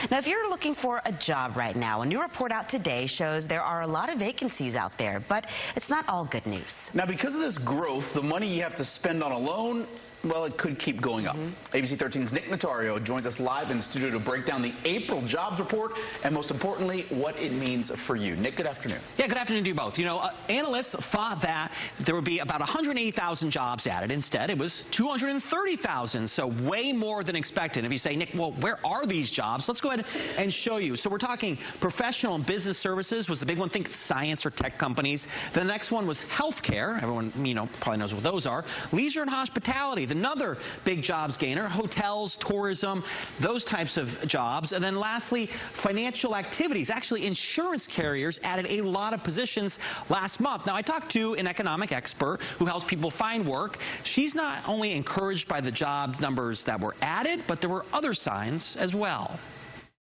Now, if you're looking for a job right now, a new report out today shows there are a lot of vacancies out there, but it's not all good news. Now, because of this growth, the money you have to spend on a loan, well, it could keep going up. ABC 13's Nick Notario joins us live in the studio to break down the April jobs report and, most importantly, what it means for you. Nick, good afternoon. Yeah, good afternoon to you both. You know, analysts thought that there would be about 180,000 jobs added. Instead, it was 230,000, so way more than expected. If you say, Nick, well, where are these jobs? Let's go ahead and show you. So we're talking professional and business services was the big one. Think science or tech companies. The next one was healthcare. Everyone, you know, probably knows what those are. Leisure and hospitality. Another big jobs gainer, hotels, tourism, those types of jobs. And then lastly, financial activities. Actually, insurance carriers added a lot of positions last month. Now, I talked to an economic expert who helps people find work. She's not only encouraged by the job numbers that were added, but there were other signs as well.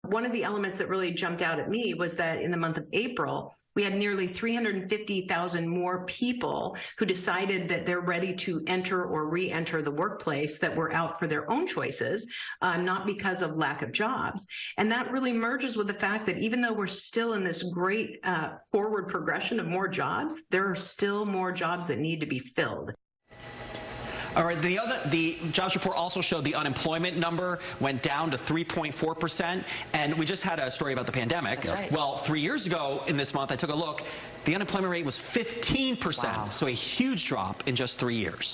One of the elements that really jumped out at me was that in the month of April, we had nearly 350,000 more people who decided that they're ready to enter or re-enter the workplace that were out for their own choices, not because of lack of jobs. And that really merges with the fact that even though we're still in this great forward progression of more jobs, there are still more jobs that need to be filled. All right, the jobs report also showed the unemployment number went down to 3.4%, and we just had a story about the pandemic. That's right. Well, 3 years ago in this month, I took a look, the unemployment rate was 15%, so a huge drop in just 3 years.